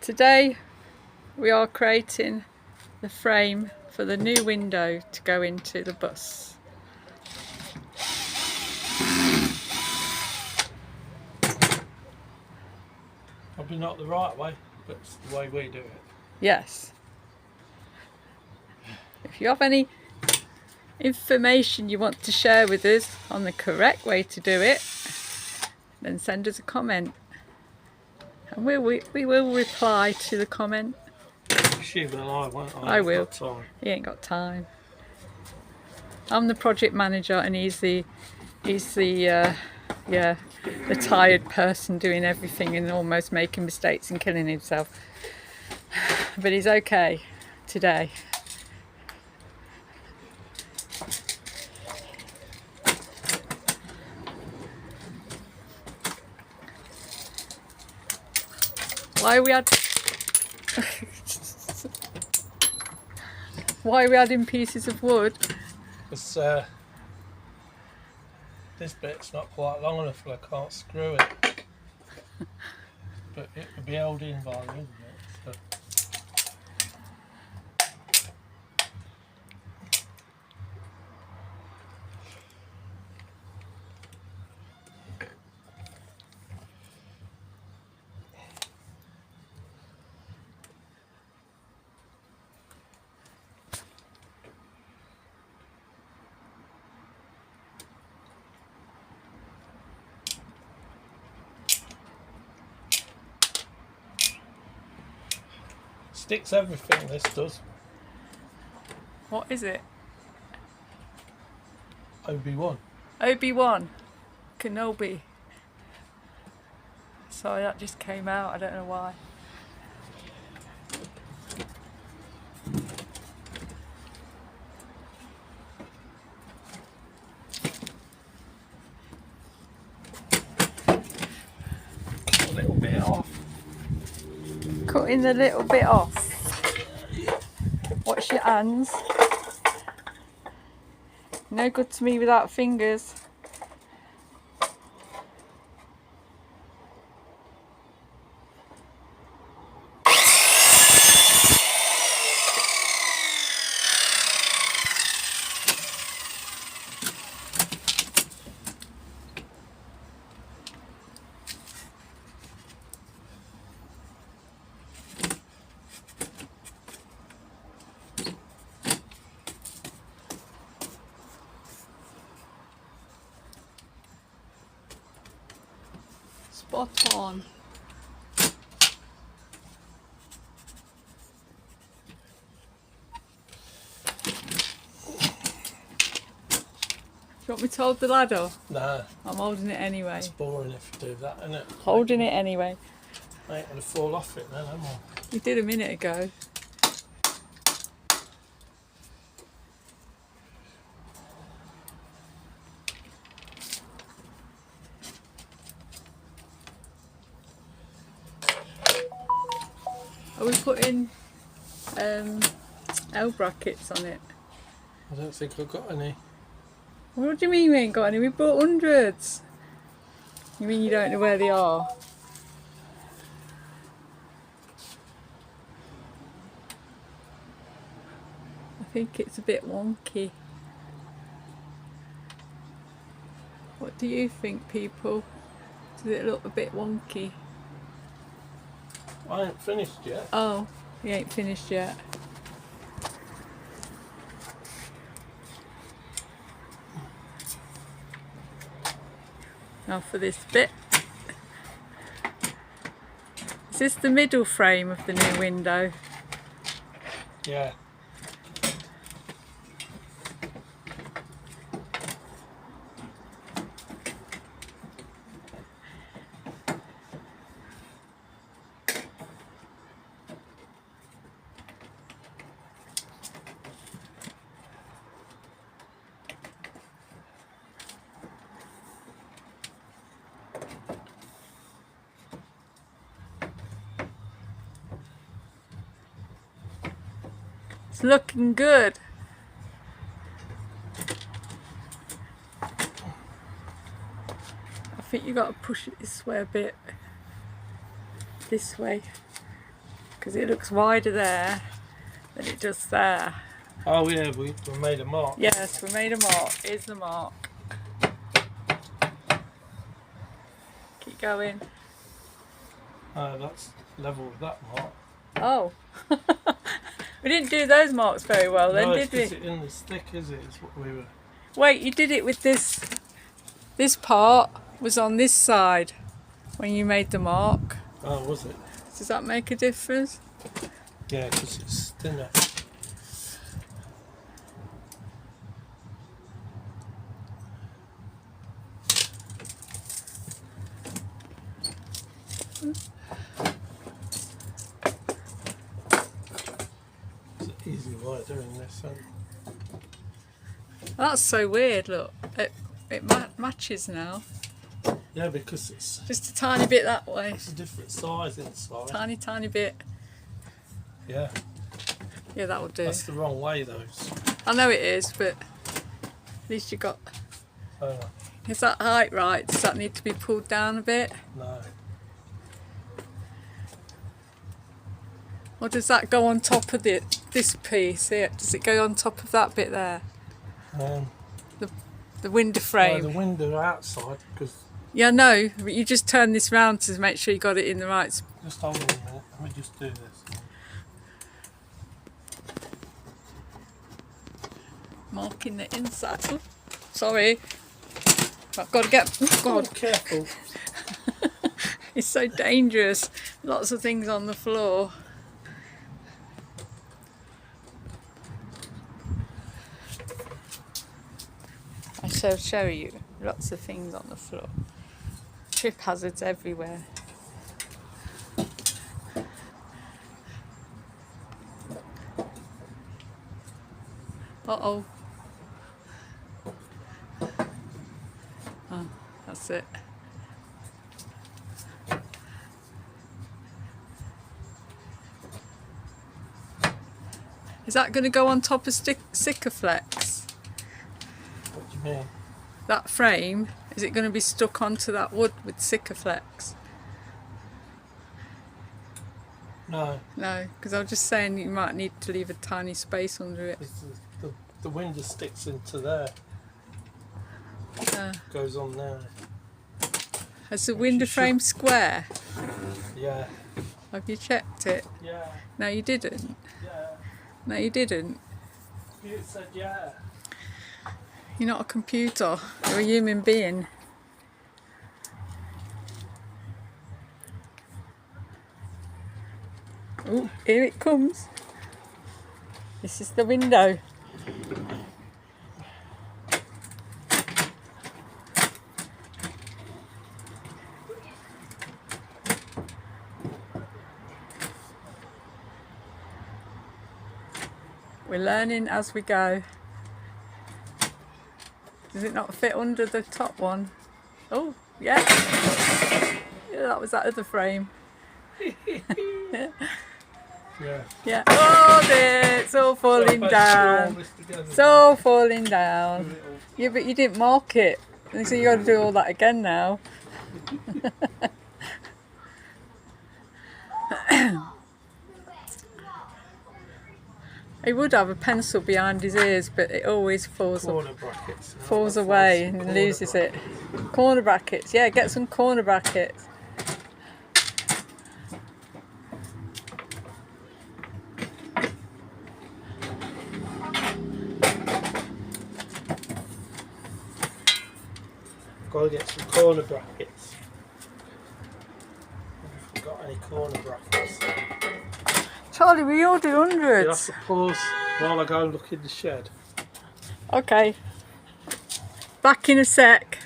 Today we are creating the frame for the new window to go into the bus. Probably not the right way, but it's the way we do it. Yes. If you have any information you want to share with us on the correct way to do it, then send us a comment and we will reply to the comment. She will, I won't. I will. Got time. He ain't got time. I'm the project manager and he's the tired person doing everything and almost making mistakes and killing himself. But he's okay today. Why are we adding pieces of wood? Because this bit's not quite long enough and I can't screw it. But it would be held in by me, isn't it? So. Sticks everything, this does. What is it? Obi-Wan. Obi-Wan Kenobi. Sorry, that just came out. I don't know why. A little bit off. Cutting the little bit off. Watch your hands. No good to me without fingers. Spot on. Do you want me to hold the ladder? Nah. I'm holding it anyway. It's boring if you do that, isn't it? Holding it anyway. I ain't going to fall off it then, am I? You did a minute ago. Are we putting L brackets on it? I don't think I've got any. What do you mean we ain't got any? We bought hundreds. You mean you don't know where they are? I think it's a bit wonky. What do you think, people? Does it look a bit wonky? I ain't finished yet. Oh, you ain't finished yet. Now for this bit. Is this the middle frame of the new window? Yeah. It's looking good. I think you got to push it this way a bit. This way. because it looks wider there than it does there. Oh yeah, we made a mark. Yes, we made a mark. Here's the mark. Keep going. That's level with that mark. Oh. We didn't do those marks very well then, No, did we? it's in the stick, is it? It's what we were. Wait, you did it with this. This part was on this side when you made the mark. Oh, was it? Does that make a difference? Yeah, because it's thinner. It's an easy way of doing this. That's so weird, look. It matches now. Yeah, because it's Just a tiny bit that way. a different size inside. Tiny bit. Yeah, Yeah, that will do. that's the wrong way though. I know it is, but at least you got... Oh, Is that height right? Does that need to be pulled down a bit? no. Or does that go on top of this piece here? Does it go on top of that bit there? The window frame? The window outside, because Yeah, no, but you just turn this round to make sure you got it in the right spot. just hold on a minute. Let me just do this. Marking the inside. Oh, sorry. I've got to get... Oh, God, Careful. it's so dangerous. Lots of things on the floor. I shall show you. Lots of things on the floor. Trip hazards everywhere. Uh-oh. Oh, that's it. Is that going to go on top of Sikaflex? What do you mean? That frame, is it going to be stuck onto that wood with Sikaflex? No, No, because I was just saying you might need to leave a tiny space under it. the window sticks into there. Goes on there. Has the window frame square? Yeah. Have you checked it? Yeah. No, you didn't. Yeah. No, you didn't. You said yeah. You're not a computer. You're a human being. Oh, here it comes. This is the window. We're learning as we go. Does it not fit under the top one? Oh, yeah. Yeah, that was that other frame. Yeah. Yeah. Oh dear, it's all falling down. It's all falling down. Yeah, but you didn't mark it. And so you got to do all that again now. He would have a pencil behind his ears, but it always falls away and loses it. Corner brackets, yeah, get some corner brackets. Got to get some corner brackets. Have you got any corner brackets? Charlie, we all do You have hundreds. to pause while I go and look in the shed. Okay. Back in a sec.